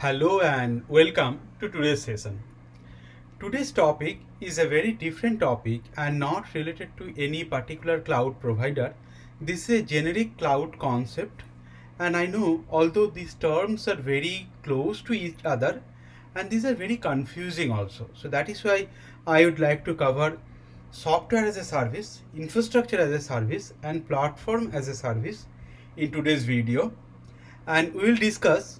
Hello and welcome to today's session. Today's topic is a very different topic and not related to any particular cloud provider. This is a generic cloud concept, and I know although these terms are very close to each other and these are very confusing also. So that is why I would like to cover software as a service, infrastructure as a service, and platform as a service in today's video, and we will discuss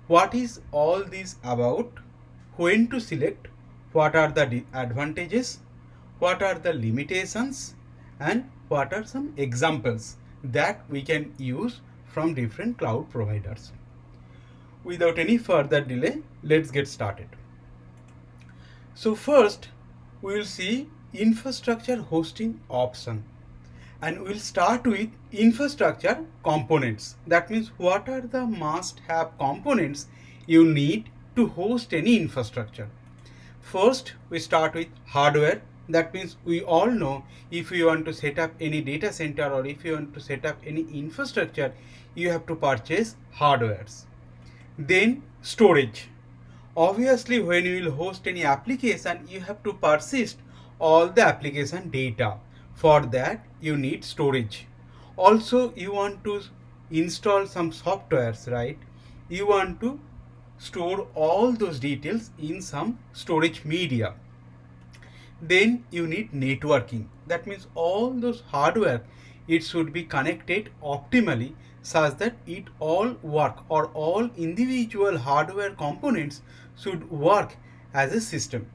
what is all this about, when to select, what are the advantages, what are the limitations, and what are some examples that we can use from different cloud providers. Without any further delay, let's get started. So first, we will see infrastructure hosting option, and we'll start with infrastructure components. That means what are the must have components you need to host any infrastructure. First, we start with hardware. That means we all know if you want to set up any data center or if you want to set up any infrastructure, you have to purchase hardwares. Then storage. Obviously, when you will host any application, you have to persist all the application data. For that, you need storage. Also, you want to install some softwares, right? You want to store all those details in some storage media. Then you need networking. That means all those hardware, it should be connected optimally such that it all work, or all individual hardware components should work as a system.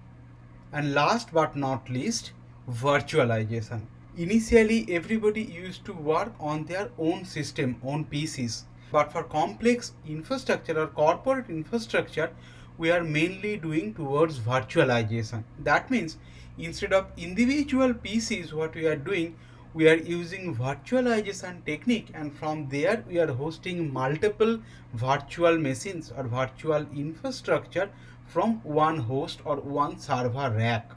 And last but not least, virtualization. Initially everybody used to work on their own system, own PCs, but for complex infrastructure or corporate infrastructure, we are mainly doing towards virtualization. That means instead of individual PCs, what we are doing, we are using virtualization technique, and from there we are hosting multiple virtual machines or virtual infrastructure from one host or one server rack.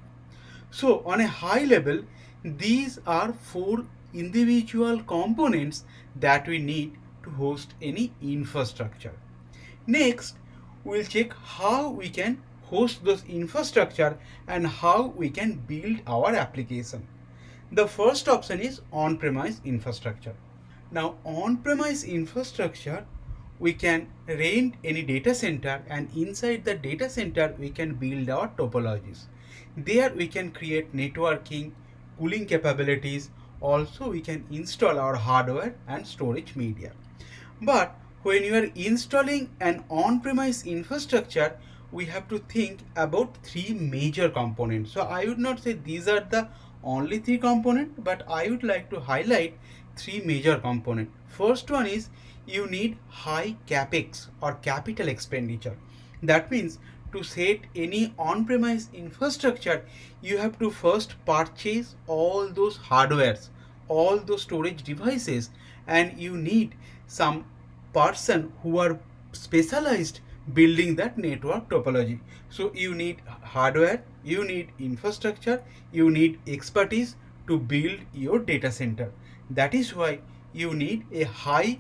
So on a high level, these are four individual components that we need to host any infrastructure. Next, we'll check how we can host those infrastructure and how we can build our application. The first option is on-premise infrastructure. Now, on-premise infrastructure, we can rent any data center, and inside the data center we can build our topologies. There we can create networking, cooling capabilities. Also, we can install our hardware and storage media. But when you are installing an on-premise infrastructure, we have to think about three major components. So I would not say these are the only three components, but I would like to highlight three major components. First one is you need high capex or capital expenditure. That means to set any on-premise infrastructure, you have to first purchase all those hardwares, all those storage devices, and you need some person who are specialized building that network topology. So you need hardware, you need infrastructure, you need expertise to build your data center. That is why you need a high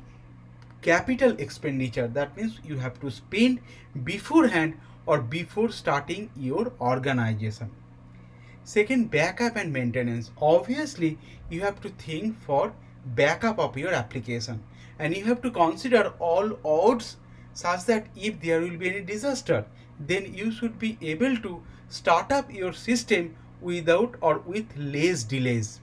capital expenditure. That means you have to spend beforehand or before starting your organization. Second, backup and maintenance. Obviously, you have to think for backup of your application, and you have to consider all odds such that if there will be any disaster, then you should be able to start up your system without or with less delays.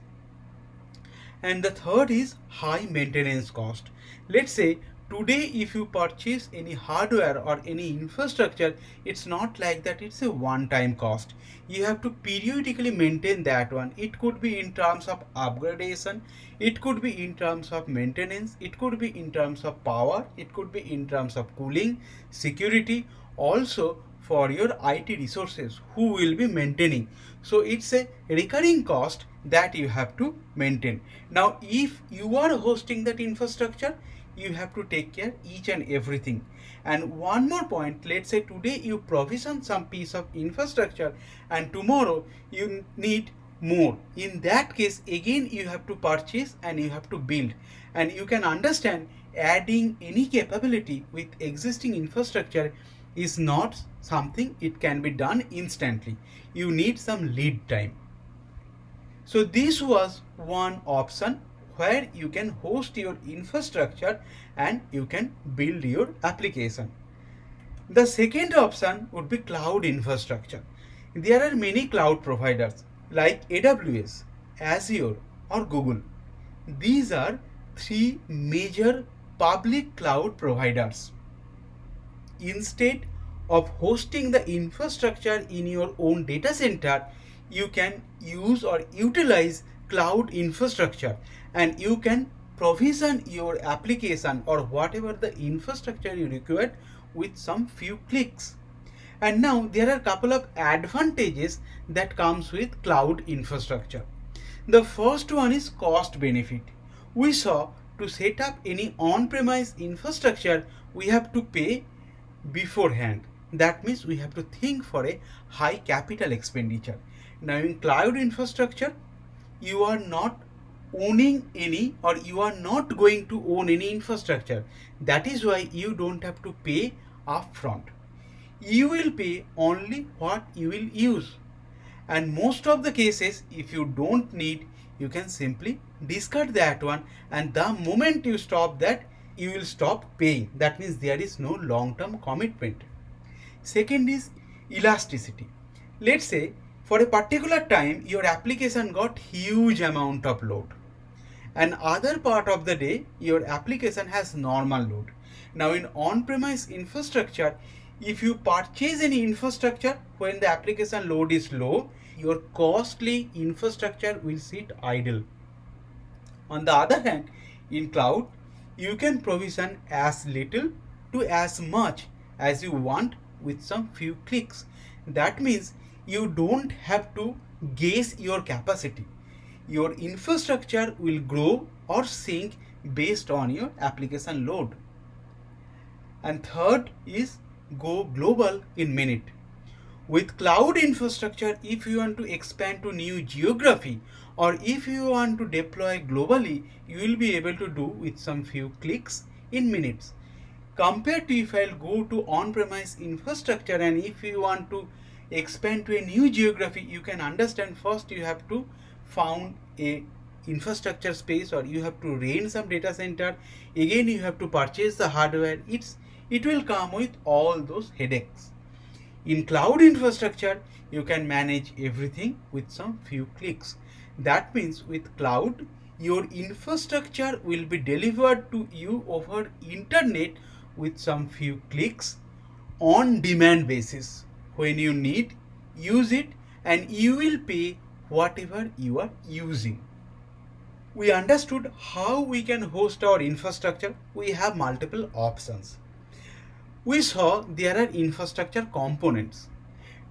And the third is high maintenance cost. Let's say today if you purchase any hardware or any infrastructure, it's not like that it's a one time cost. You have to periodically maintain that one. It could be in terms of upgradation, it could be in terms of maintenance, it could be in terms of power, it could be in terms of cooling, security, also for your IT resources who will be maintaining. So it's a recurring cost that you have to maintain. Now, if you are hosting that infrastructure, you have to take care each and everything. And one more point, let's say today you provision some piece of infrastructure and tomorrow you need more. In that case, again you have to purchase and you have to build. And you can understand adding any capability with existing infrastructure, is not something it can be done instantly. You need some lead time. So this was one option where you can host your infrastructure and you can build your application. The second option would be cloud infrastructure. There are many cloud providers like AWS, Azure or Google. These are three major public cloud providers. Instead of hosting the infrastructure in your own data center, you can use or utilize cloud infrastructure and you can provision your application or whatever the infrastructure you require with some few clicks. And now there are a couple of advantages that comes with cloud infrastructure. The first one is cost benefit. We saw to set up any on-premise infrastructure, we have to pay beforehand. That means we have to think for a high capital expenditure. Now in cloud infrastructure, you are not owning any or you are not going to own any infrastructure. That is why you don't have to pay upfront. You will pay only what you will use. And most of the cases, if you don't need, you can simply discard that one, and the moment you stop that, you will stop paying. That means there is no long-term commitment. Second is elasticity. Let's say for a particular time your application got huge amount of load, and other part of the day your application has normal load. Now in on-premise infrastructure, if you purchase any infrastructure when the application load is low, your costly infrastructure will sit idle. On the other hand, in cloud, you can provision as little to as much as you want with some few clicks. That means you don't have to guess your capacity. Your infrastructure will grow or shrink based on your application load. And third is go global in minute. With cloud infrastructure, if you want to expand to new geography or if you want to deploy globally, you will be able to do with some few clicks in minutes. Compared to if I'll go to on-premise infrastructure, and if you want to expand to a new geography, you can understand first you have to found a infrastructure space or you have to rent some data center. Again, you have to purchase the hardware. It will come with all those headaches. In cloud infrastructure, you can manage everything with some few clicks. That means with cloud, your infrastructure will be delivered to you over internet with some few clicks on demand basis. When you need, use it and you will pay whatever you are using. We understood how we can host our infrastructure. We have multiple options. We saw there are infrastructure components.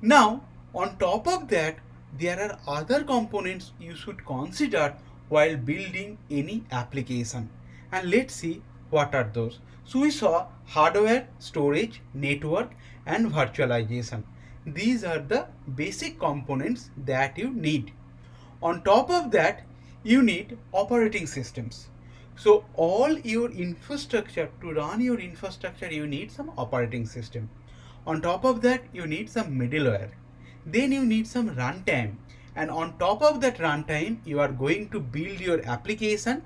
Now, on top of that, there are other components you should consider while building any application. And let's see what are those. So we saw hardware, storage, network, and virtualization. These are the basic components that you need. On top of that, you need operating systems. So all your infrastructure, to run your infrastructure, you need some operating system. On top of that, you need some middleware. Then you need some runtime. And on top of that runtime, you are going to build your application.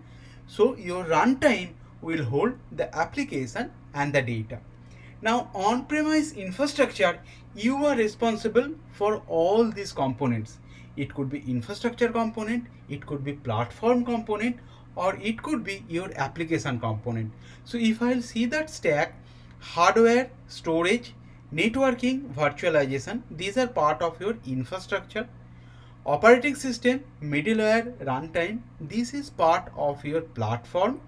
So your runtime will hold the application and the data. Now on-premise infrastructure, you are responsible for all these components. It could be infrastructure component, it could be platform component, or it could be your application component. So if I'll see that stack, hardware, storage, networking, virtualization, these are part of your infrastructure. Operating system, middleware, runtime, this is part of your platform.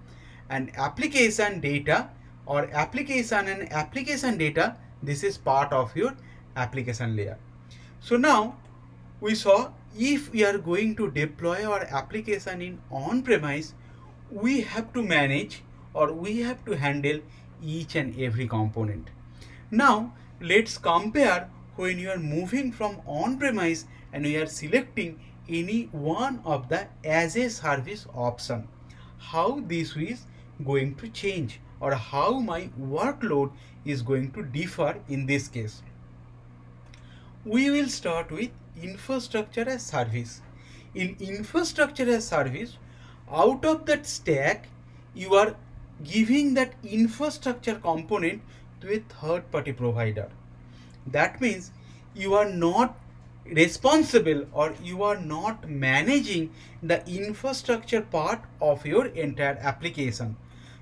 And application data or application and application data, this is part of your application layer. So now we saw if we are going to deploy our application in on-premise, we have to manage or we have to handle each and every component. Now let's compare when you are moving from on-premise and we are selecting any one of the as a service option, how this is going to change or how my workload is going to differ in this case. We will start with infrastructure as service. In infrastructure as service, out of that stack, you are giving that infrastructure component to a third party provider. That means you are not responsible or you are not managing the infrastructure part of your entire application.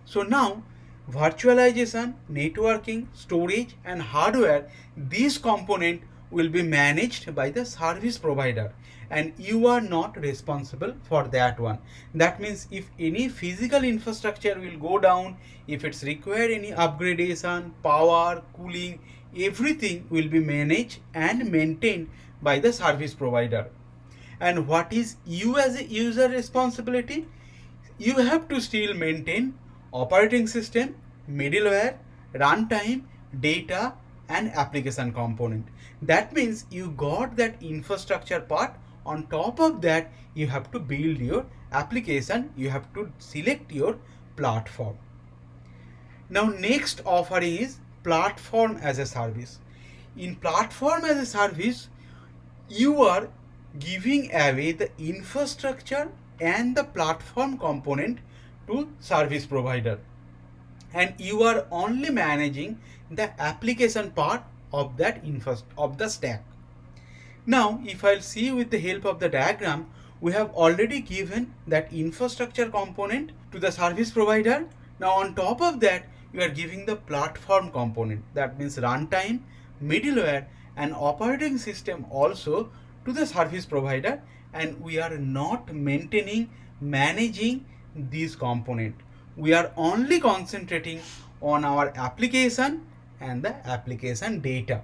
So now virtualization, networking, storage and hardware, these components will be managed by the service provider and you are not responsible for that one. That means if any physical infrastructure will go down, if it's required any upgradation, power, cooling, everything will be managed and maintained by the service provider. And what is you as a user responsibility? You have to still maintain operating system, middleware, runtime, data and application component. That means you got that infrastructure part. On top of that, you have to build your application, you have to select your platform. Now next offering is platform as a service. In platform as a service, you are giving away the infrastructure and the platform component to service provider and you are only managing the application part of that of the stack. Now if I'll see with the help of the diagram, we have already given that infrastructure component to the service provider. Now on top of that, you are giving the platform component, that means runtime, middleware and operating system also to the service provider, and we are not maintaining, managing these components. We are only concentrating on our application and the application data.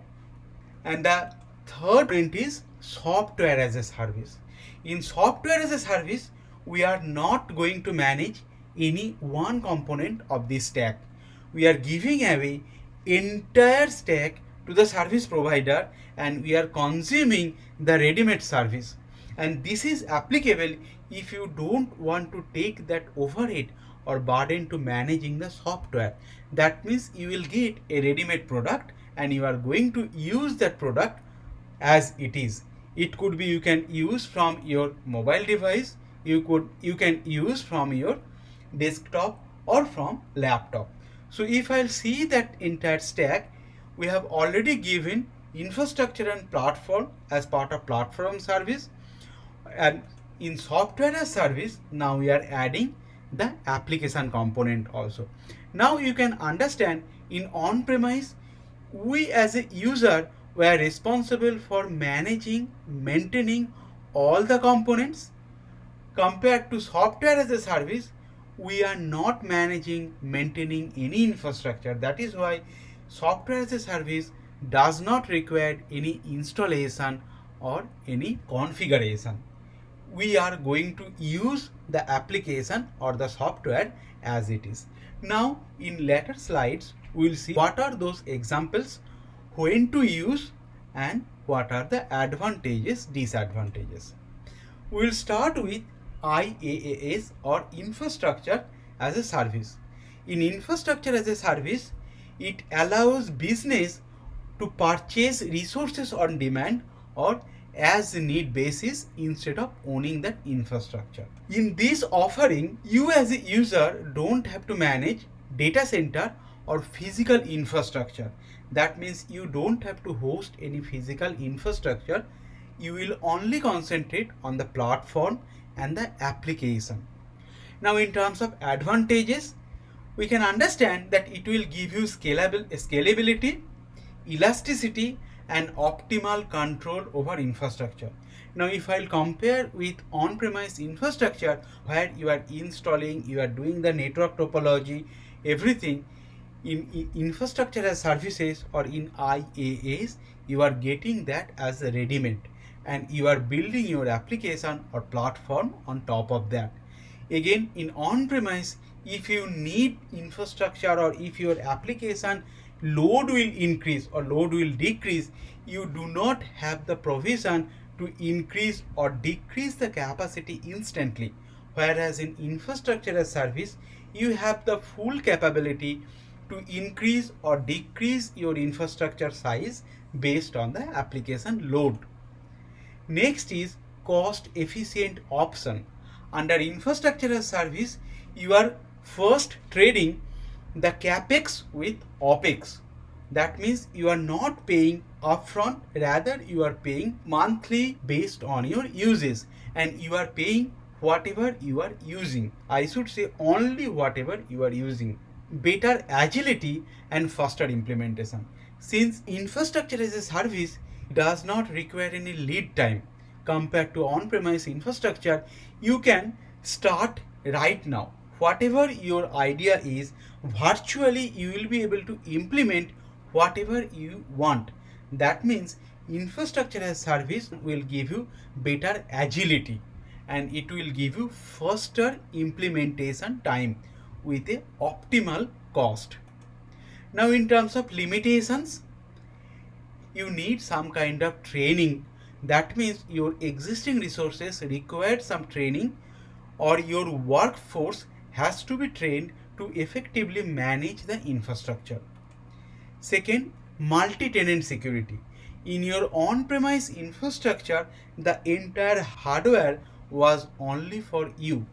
And the third point is software as a service. In software as a service, we are not going to manage any one component of this stack. We are giving away entire stack to the service provider and we are consuming the ready-made service. And this is applicable if you don't want to take that overhead or burden to managing the software. That means you will get a ready-made product and you are going to use that product as it is. It could be you can use from your mobile device, you can use from your desktop or from laptop. So if I'll see that entire stack, we have already given infrastructure and platform as part of platform service, and in software as service now we are adding the application component also. Now you can understand in on-premise, we as a user were responsible for managing, maintaining all the components. Compared to software as a service, we are not managing, maintaining any infrastructure. That is why software as a service does not require any installation or any configuration. We are going to use the application or the software as it is. Now in later slides, we will see what are those examples, when to use and what are the advantages, disadvantages. We will start with IaaS or infrastructure as a service. In infrastructure as a service, it allows business to purchase resources on demand or as need basis instead of owning that infrastructure. In this offering, you as a user don't have to manage data center or physical infrastructure. That means you don't have to host any physical infrastructure. You will only concentrate on the platform and the application. Now in terms of advantages, we can understand that it will give you scalability, elasticity and optimal control over infrastructure. Now if I'll compare with on-premise infrastructure where you are installing, you are doing the network topology, everything, in infrastructure as services or in IaaS, you are getting that as a ready-made and you are building your application or platform on top of that. Again, in on-premise, if you need infrastructure or if your application load will increase or load will decrease, you do not have the provision to increase or decrease the capacity instantly. Whereas in infrastructure as service, you have the full capability to increase or decrease your infrastructure size based on the application load. Next is cost efficient option. Under infrastructure as service, you are first trading the capex with opex. That means you are not paying upfront, rather you are paying monthly based on your uses, and you are paying whatever you are using. I should say only whatever you are using. Better agility and faster implementation. Since infrastructure as a service does not require any lead time compared to on-premise infrastructure, you can start right now. Whatever your idea is, virtually you will be able to implement whatever you want. That means infrastructure as service will give you better agility and it will give you faster implementation time with a optimal cost. Now in terms of limitations, you need some kind of training. That means your existing resources require some training or your workforce has to be trained to effectively manage the infrastructure. Second, multi-tenant security. In your on-premise infrastructure, the entire hardware was only for you.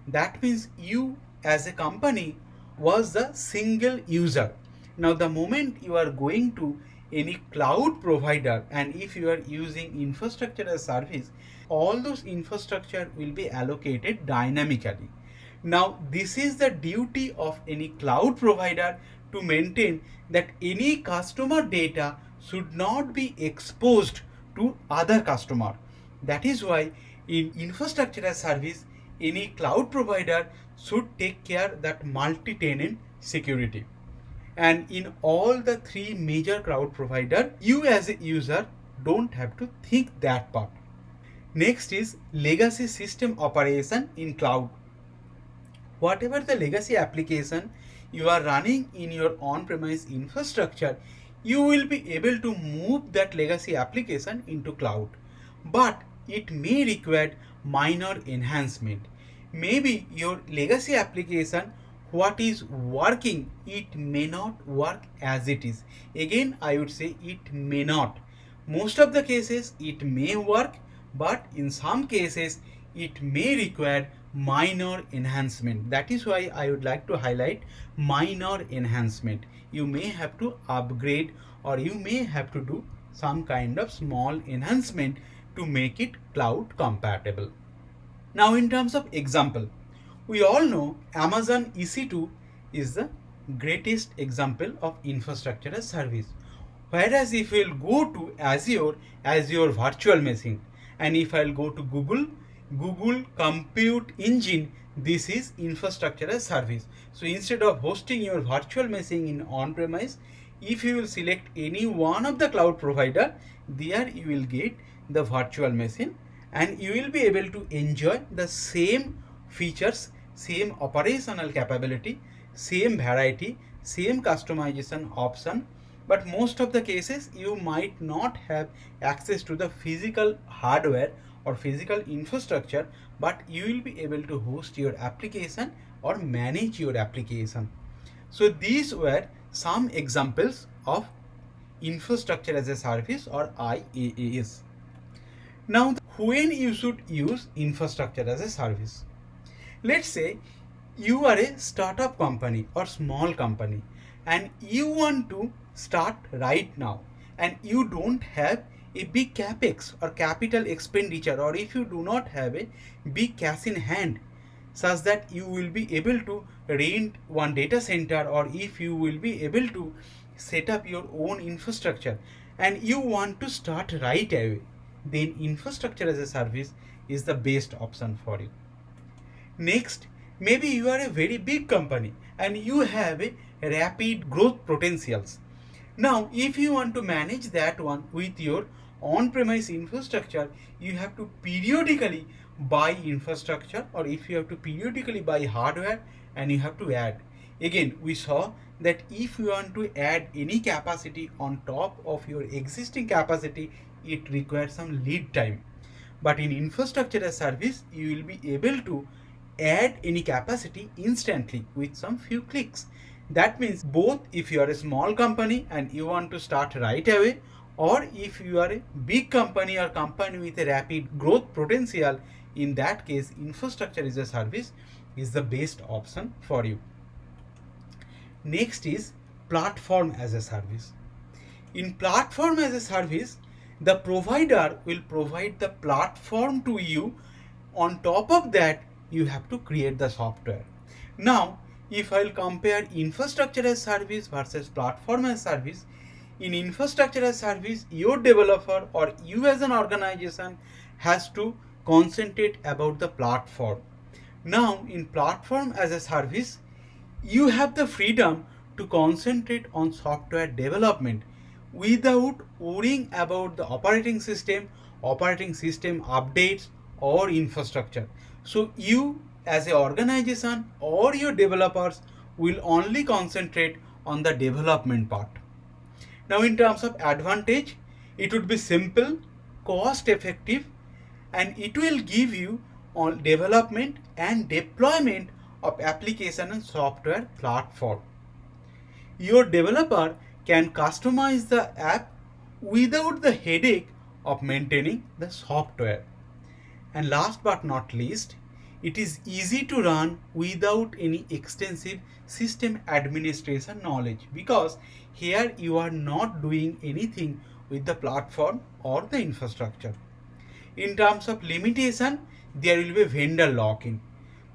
That means you as a company was the single user. Now the moment you are going to any cloud provider and if you are using infrastructure as service, all those infrastructure will be allocated dynamically. Now this is the duty of any cloud provider to maintain that any customer data should not be exposed to other customer. That is why in infrastructure as service, any cloud provider should take care that multi-tenant security. And in all the three major cloud provider, you as a user don't have to think that part. Next is legacy system operation in cloud. Whatever the legacy application you are running in your on-premise infrastructure, you will be able to move that legacy application into cloud. But it may require minor enhancement. Maybe your legacy application, what is working, it may not work as it is. Again, I would say it may not. Most of the cases it may work, but in some cases it may require minor enhancement. That is why I would like to highlight minor enhancement. You may have to upgrade or you may have to do some kind of small enhancement to make it cloud compatible. Now in terms of example, we all know Amazon EC2 is the greatest example of infrastructure as service. Whereas if you'll go to Azure as your virtual machine, and if I'll go to Google Compute Engine, this is infrastructure as service. So instead of hosting your virtual machine in on-premise, if you will select any one of the cloud provider, there you will get the virtual machine and you will be able to enjoy the same features, same operational capability, same variety, same customization option. But most of the cases you might not have access to the physical hardware or physical infrastructure, but you will be able to host your application or manage your application. So these were some examples of infrastructure as a service or IaaS. Now, when you should use infrastructure as a service? Let's say you are a startup company or small company and you want to start right now and you don't have a big capex or capital expenditure, or if you do not have a big cash in hand such that you will be able to rent one data center, or if you will be able to set up your own infrastructure and you want to start right away, then infrastructure as a service is the best option for you. Next, maybe you are a very big company and you have a rapid growth potentials. Now, if you want to manage that one with your on-premise infrastructure, you have to periodically buy infrastructure, or if you have to periodically buy hardware and you have to add. Again, we saw that if you want to add any capacity on top of your existing capacity, it requires some lead time. But in infrastructure as service, you will be able to add any capacity instantly with some few clicks. That means both if you are a small company and you want to start right away, or if you are a big company or company with a rapid growth potential, in that case infrastructure as a service is the best option for you. Next is platform as a service. In platform as a service, the provider will provide the platform to you. On top of that, you have to create the software. Now, if I'll compare infrastructure as service versus platform as service, in infrastructure as service, your developer or you as an organization has to concentrate about the platform. Now, in platform as a service, you have the freedom to concentrate on software development without worrying about the operating system updates, or infrastructure. So you as an organization or your developers will only concentrate on the development part. Now in terms of advantage, it would be simple, cost effective, and it will give you on development and deployment of application and software platform. Your developer can customize the app without the headache of maintaining the software. And last but not least, it is easy to run without any extensive system administration knowledge, because here you are not doing anything with the platform or the infrastructure. In terms of limitation, there will be vendor lock-in.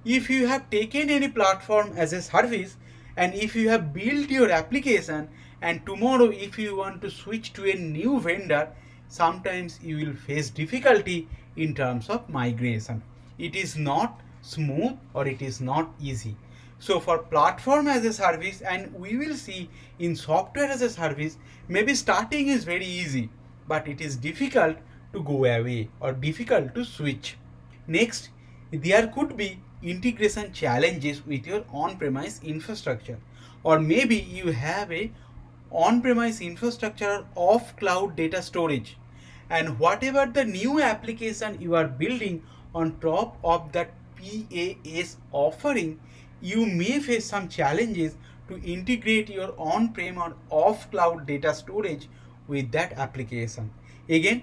If you have taken any platform as a service, and if you have built your application, and tomorrow if you want to switch to a new vendor, sometimes you will face difficulty in terms of migration. It is not smooth or it is not easy. So for platform as a service, and we will see in software as a service, maybe starting is very easy, but it is difficult to go away or difficult to switch. Next, there could be integration challenges with your on-premise infrastructure, or maybe you have a on-premise infrastructure of cloud data storage, and whatever the new application you are building on top of that PaaS offering, you may face some challenges to integrate your on-prem or off-cloud data storage with that application. Again,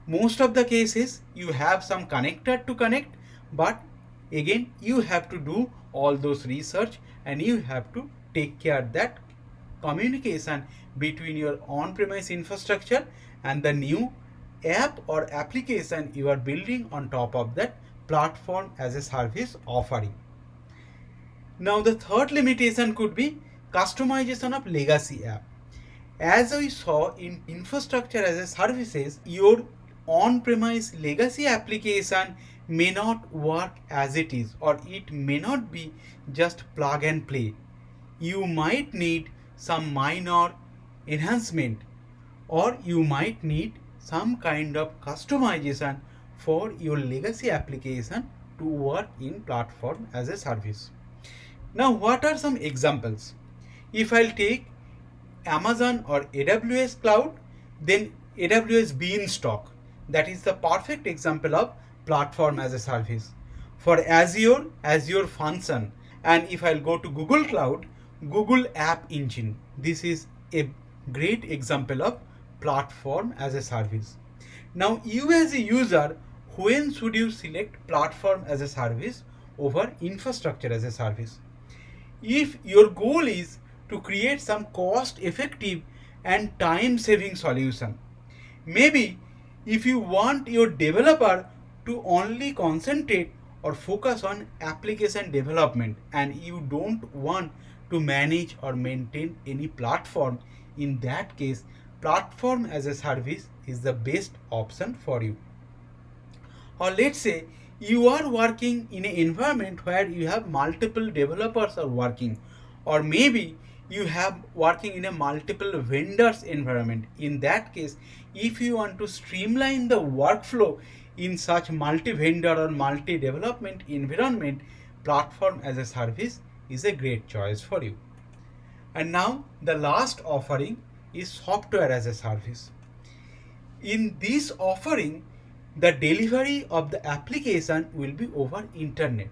most of the cases you have some connector to connect, but again you have to do all those research and you have to take care that communication between your on-premise infrastructure and the new app or application you are building on top of that platform as a service offering. Now the third limitation could be customization of legacy app. As we saw in infrastructure as a services, your on-premise legacy application may not work as it is, or it may not be just plug and play. You might need some minor enhancement, or you might need some kind of customization for your legacy application to work in platform as a service. Now what are some examples? If I'll take Amazon or AWS cloud, then AWS Beanstalk, that is the perfect example of platform as a service. For Azure, Azure Function, and if I'll go to Google Cloud, Google App Engine, this is a great example of platform as a service. Now you as a user, when should you select platform as a service over infrastructure as a service? If your goal is to create some cost effective and time saving solution, maybe if you want your developer to only concentrate or focus on application development and you don't want to manage or maintain any platform, in that case platform as a service is the best option for you. Or let's say you are working in an environment where you have multiple developers are working, or maybe you have working in a multiple vendors environment. In that case, if you want to streamline the workflow in such multi-vendor or multi-development environment, platform as a service is a great choice for you. And now the last offering is software as a service. In this offering, the delivery of the application will be over internet,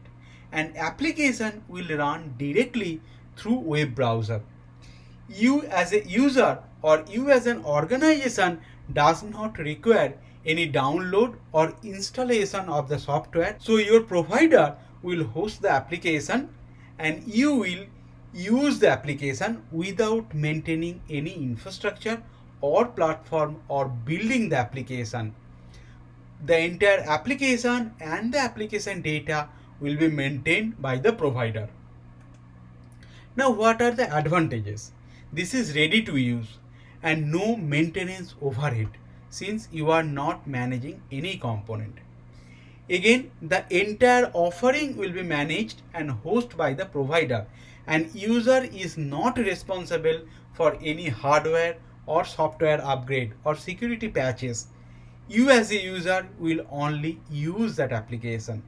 and application will run directly through web browser. You as a user or you as an organization does not require any download or installation of the software. So your provider will host the application and you will use the application without maintaining any infrastructure or platform or building the application. The entire application and the application data will be maintained by the provider. Now, what are the advantages? This is ready to use and no maintenance overhead since you are not managing any component. Again, the entire offering will be managed and hosted by the provider, and user is not responsible for any hardware or software upgrade or security patches. You as a user will only use that application.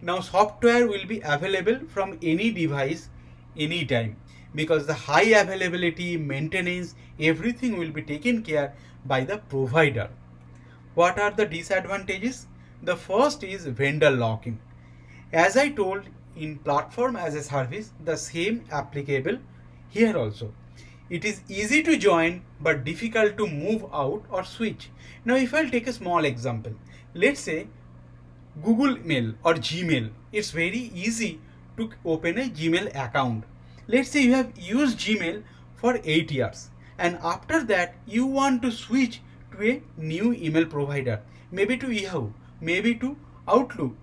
Now software will be available from any device anytime because the high availability, maintenance, everything will be taken care by the provider. What are the disadvantages? The first is vendor lock-in. As I told in platform as a service, the same applicable here also. It is easy to join but difficult to move out or switch. Now if I'll take a small example, let's say Google Mail or Gmail, it's very easy to open a Gmail account. Let's say you have used Gmail for 8 years and after that you want to switch to a new email provider, maybe to Yahoo, maybe to Outlook.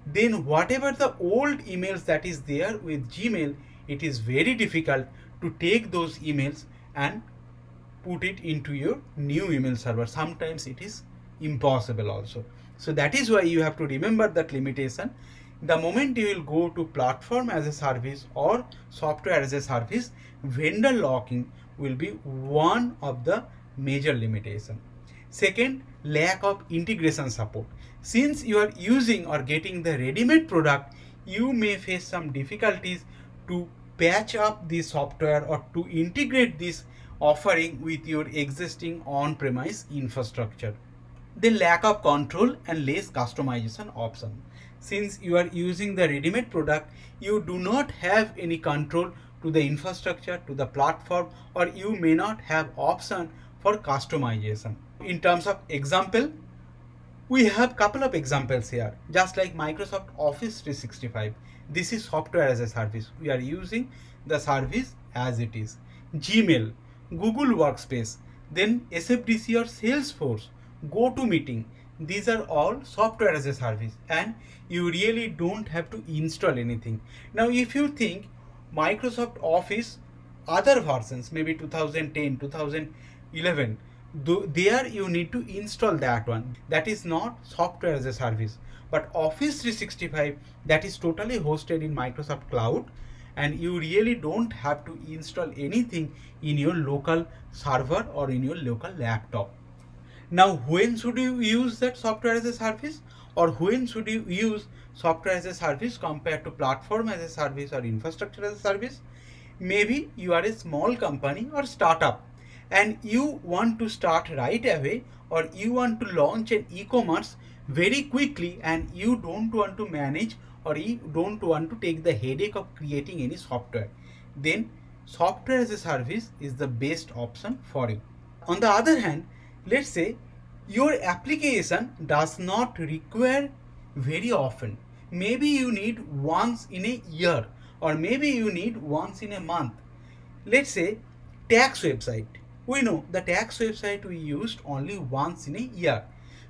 Then whatever the old emails that is there with Gmail, it is very difficult to take those emails and put it into your new email server. Sometimes it is impossible also. So that is why you have to remember that limitation. The moment you will go to platform as a service or software as a service, vendor locking will be one of the major limitation. Second, lack of integration support. Since you are using or getting the ready-made product, you may face some difficulties to patch up the software or to integrate this offering with your existing on-premise infrastructure. The lack of control and less customization option. Since you are using the ready-made product, you do not have any control to the infrastructure, to the platform, or you may not have option for customization. In terms of example, we have couple of examples here, just like Microsoft Office 365. This is software as a service. We are using the service as it is. Gmail, Google Workspace, then SFDC or Salesforce, GoToMeeting. These are all software as a service and you really don't have to install anything. Now if you think Microsoft Office other versions, maybe 2010, 2011, there you need to install that one. That is not software as a service. But Office 365, that is totally hosted in Microsoft Cloud and you really don't have to install anything in your local server or in your local laptop. Now, when should you use that software as a service, or when should you use software as a service compared to platform as a service or infrastructure as a service? Maybe you are a small company or startup and you want to start right away, or you want to launch an e-commerce very quickly and you don't want to manage or you don't want to take the headache of creating any software. Then software as a service is the best option for you. On the other hand, let's say your application does not require very often. Maybe you need once in a year or maybe you need once in a month. Let's say tax website. We know the tax website we used only once in a year.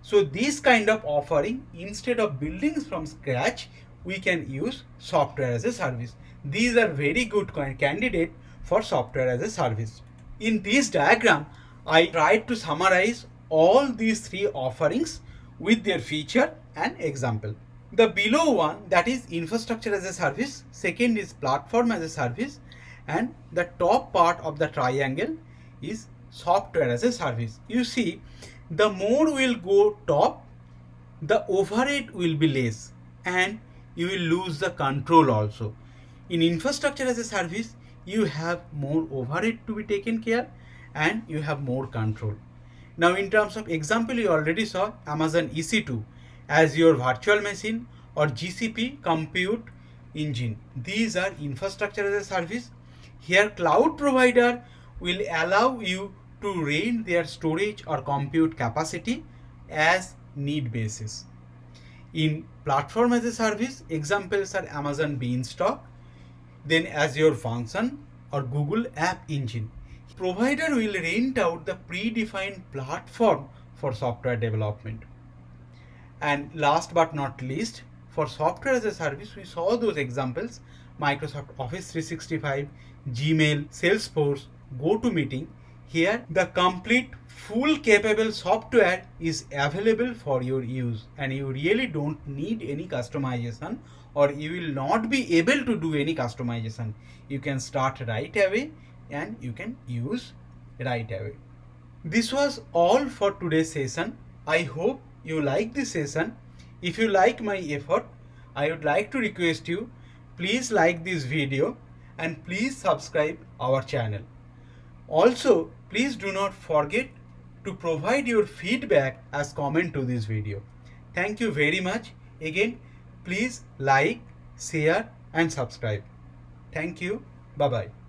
So this kind of offering, instead of building from scratch, we can use software as a service. These are very good candidate for software as a service. In this diagram, I tried to summarize all these three offerings with their feature and example. The below one, that is infrastructure as a service, second is platform as a service, and the top part of the triangle is software as a service. You see, the more will go top, the overhead will be less and you will lose the control also. In infrastructure as a service, you have more overhead to be taken care and you have more control. Now in terms of example, you already saw Amazon EC2 as your virtual machine or GCP compute engine. These are infrastructure as a service. Here cloud provider will allow you to rent their storage or compute capacity as need basis. In platform as a service, examples are Amazon Beanstalk, then Azure Function or Google App Engine. Provider will rent out the predefined platform for software development. And last but not least, for software as a service, we saw those examples: Microsoft Office 365, Gmail, Salesforce, GoToMeeting. Here, the complete full capable software is available for your use, and you really don't need any customization, or you will not be able to do any customization. You can start right away and you can use right away. This was all for today's session. I hope you like this session. If you like my effort, I would like to request you, please like this video and please subscribe our channel. Also, please do not forget to provide your feedback as comment to this video. Thank you very much. Again, please like, share and subscribe. Thank you. Bye bye.